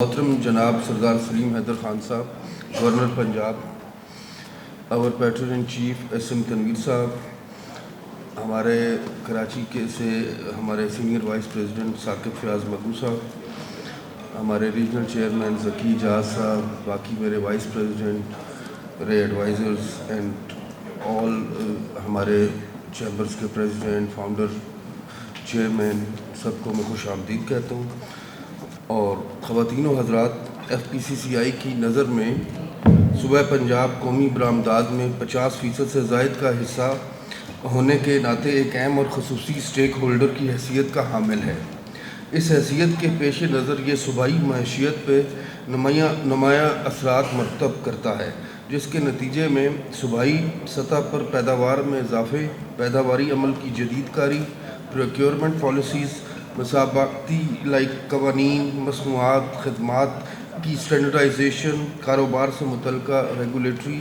मोहतरम जनाब सरदार सलीम हैदर खान साहब, governor Punjab, our patron in chief एस.एम. तनवीर साहब, हमारे कराची के से हमारे senior vice president Saqib Fayyaz Magoo साहब, हमारे रीजनल चेयरमैन ज़की जहाज साहब, बाकी मेरे वाइस प्रेसिडेंट, मेरे एडवाइज़र्स एंड ऑल हमारे चैम्बर्स के प्रेसिडेंट, फाउंडर, चेयरमैन, सबको मैं खुश आमदीद कहता हूँ। और ख़वातीन व हज़रात, FPCCI की नज़र में सूबा पंजाब कौमी बरामदात में 50% से ज़ायद का हिस्सा होने के नाते एक अहम और ख़ुसूसी स्टेक होल्डर की हैसियत का हामिल है। इस हैसियत के पेश नज़र ये सूबाई मईशियत पे नुमायाँ असरात मरतब करता है, जिसके नतीजे में सूबाई सतह पर पैदावार में इजाफ़े, पैदावारी अमल की जदीदकारी, प्रोक्योरमेंट पॉलिसीज़, मसाबाकती कवानीन, मसनूआत, खदमात की स्टैंडर्डाइजेशन, कारोबार से मुतल्लिक़ा रेगुलेटरी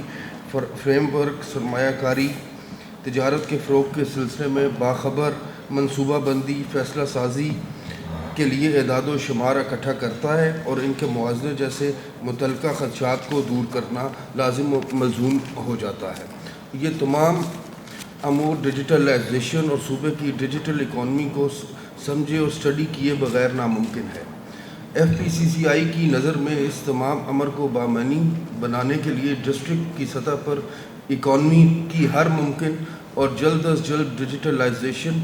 फ्रेमवर्क, सरमायाकारी, तिजारत के फ़रोग़ के सिलसिले में बाखबर मनसूबा बंदी, फ़ैसला साजी के लिए एदाद व शुमार इकट्ठा करता है और इनके मुआवजे जैसे मुतल्लिक़ा ख़दशात को दूर करना लाजिम व मलज़ूम हो जाता है। ये तमाम अमूर डिजिटलाइजेशन और सूबे की डिजिटल इकॉनमी को समझे और स्टडी किए बगैर नामुमकिन है। FPCCI की नज़र में इस तमाम अमर को बामनी बनाने के लिए डिस्ट्रिक्ट की सतह पर इकॉनमी की हर मुमकिन और जल्द अज जल्द डिजिटलाइजेशन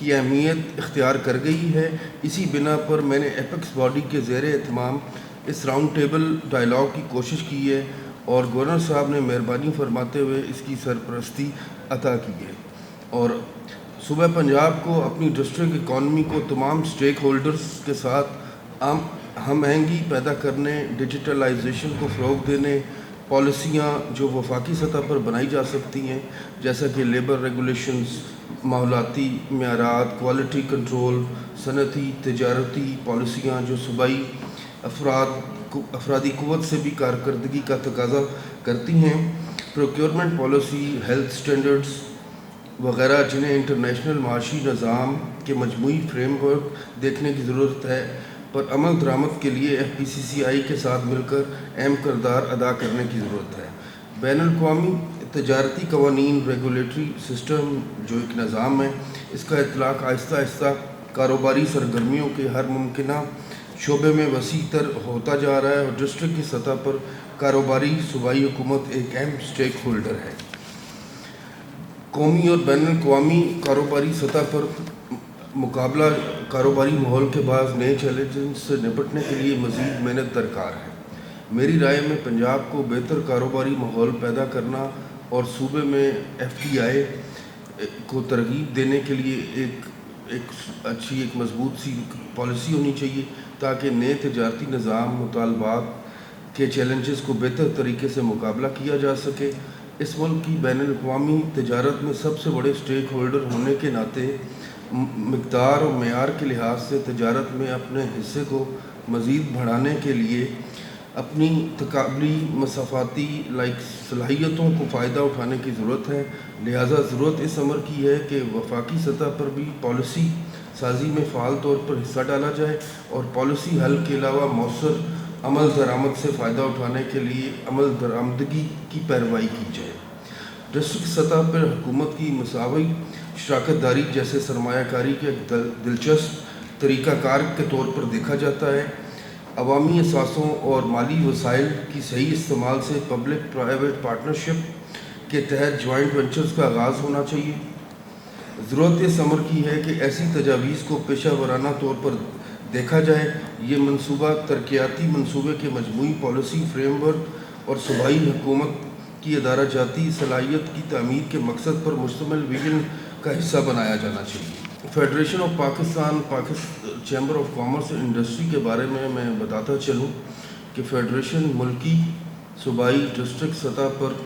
की अहमियत इख्तियार कर गई है। इसी बिना पर मैंने एपेक्स बॉडी के ज़ेर एहतमाम इस राउंड टेबल डायलॉग की कोशिश की है और गवर्नर साहब ने मेहरबानी फरमाते हुए इसकी सरपरस्ती अता की है। और सूबा पंजाब को अपनी डिस्ट्रिक्ट इकॉनमी को तमाम स्टेक होल्डर्स के साथ हम आहंगी पैदा करने, डिजिटलाइजेशन को फ़रोग़ देने, पॉलिसियाँ जो वफाकी सतह पर बनाई जा सकती हैं, जैसा कि लेबर रेगुलेशंस, माहौलाती मेयारात, क्वालिटी कंट्रोल, सनती तिजारती पॉलिसियाँ जो सूबाई अफरादी क़ुव्वत से भी कारकर्दगी का तकाज़ा करती हैं, प्रोक्योरमेंट पॉलिसी, हेल्थ स्टैंडर्ड्स वग़ैरह, जिन्हें इंटरनेशनल माशी निज़ाम के मजमूई फ्रेमवर्क देखने की ज़रूरत है, पर अमल दरामद के लिए FPCCI के साथ मिलकर अहम किरदार अदा करने की ज़रूरत है। बैनुल-अक़वामी तजारती कवानीन, रेगुलेटरी सिस्टम जो एक निज़ाम है, इसका इतलाक़ आहिस्ता आहिस्ता कारोबारी सरगर्मियों के हर मुमकिना शोबे में वसी तर होता जा रहा है और डिस्ट्रिक्ट की सतह पर कारोबारी सूबाई हुकूमत एक अहम स्टेक होल्डर है। कौमी और बैनुल-अक़वामी कारोबारी सतह पर मुकाबला कारोबारी माहौल के बाद नए चैलेंज से निपटने के लिए मज़ीद मेहनत दरकार है। मेरी राय में पंजाब को बेहतर कारोबारी माहौल पैदा करना और सूबे में FDI को तरगीब देने के लिए एक मजबूत सी पॉलिसी होनी चाहिए, ताकि नए तजारती निज़ाम मुतालबात के चैलेंजेस को बेहतर तरीके से मुकाबला किया जा सके। इस मुल्क की बैनुल-अक़वामी तजारत में सबसे बड़े स्टेक होल्डर होने के नाते मिक़दार और मेयार के लिहाज से तजारत में अपने हिस्से को मज़ीद बढ़ाने के लिए अपनी तकाबली मसाफ़ाती सलाहियतों को फ़ायदा उठाने की ज़रूरत है। लिहाजा ज़रूरत इस अमर की है कि वफाकी सतह पर भी पॉलिसी साजी में फ़ाल तौर पर हिस्सा डाला जाए और पॉलिसी हल के अलावा मौसर अमल दरामद से फ़ायदा उठाने के लिए अमल दरामदगी की पैरवाई की जाए। डिस्ट्रिक्ट सतह पर हुकूमत की मसावी शराकत दारी जैसे सरमायाकारी के दिलचस्प तरीक़ाकार के तौर पर देखा जाता है। अवामी असासों और माली वसाइल की सही इस्तेमाल से पब्लिक प्राइवेट पार्टनरशिप के तहत जॉइंट वेंचर्स का आगाज़ होना चाहिए। ज़रूरत इस अमर की है कि ऐसी तजावीज़ को पेशा वराना तौर पर देखा जाए। ये मनसूबा तरक्याती मनसूबे के मजमूई पॉलिसी फ्रेमवर्क और सूबाई हुकूमत की अदारा जाती सलाहियत की तामीर के मकसद पर मुश्तमिल विजन का हिस्सा बनाया जाना चाहिए। Federation of Pakistan chamber of commerce and industry के बारे में मैं बताता चलूँ कि फ़ेडरेशन मुल्की सूबाई डिस्ट्रिक्ट सतह पर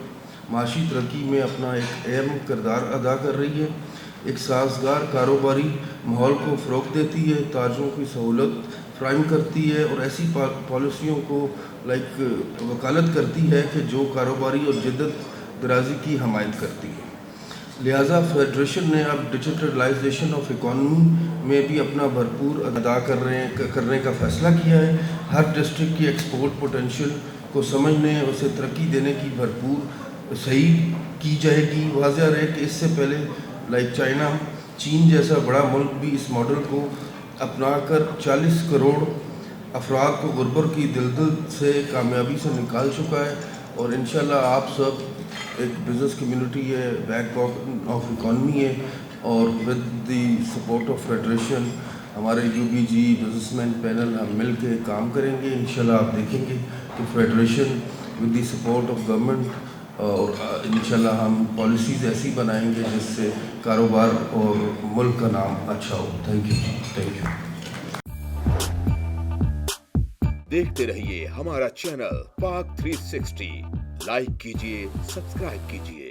माशी तरक्की में अपना एक अहम किरदार अदा कर रही है। एक साज़गार कारोबारी माहौल को फ़रोग़ देती है, ताजरों की सहूलत फ्राहम करती है और ऐसी पॉलिसियों को वकालत करती है कि जो कारोबारी और जिद्दत दराजी की हमायत करती है। लिहाजा फेडरेशन ने अब डिजिटलाइजेशन ऑफ इकॉनमी में भी अपना भरपूर अदा करने का फ़ैसला किया है। ہر ڈسٹرکٹ کی ایکسپورٹ پوٹینشیل کو سمجھنے اسے ترقی دینے کی بھرپور صحیح کی جائے گی۔ واضح رہے کہ اس سے پہلے چائنا، چین جیسا بڑا ملک بھی اس ماڈل کو اپنا کر 40 کروڑ افراد کو غربت کی دلدل سے کامیابی سے نکال چکا ہے، اور انشاءاللہ آپ سب ایک بزنس کمیونٹی ہے، بیک بون آف اکانومی ہے، اور with the support of federation ہمارے UBG بزنس مین پینل ہم مل کے کام کریں گے۔ انشاءاللہ آپ دیکھیں گے کہ federation with the support of government, اور انشاءاللہ ہم پالیسیز ایسی بنائیں گے جس سے کاروبار اور ملک کا نام اچھا ہو۔ تھینک یو جی، تھینک یو۔ دیکھتے رہیے ہمارا چینل پاک 360، لائک کیجئے، سبسکرائب کیجئے۔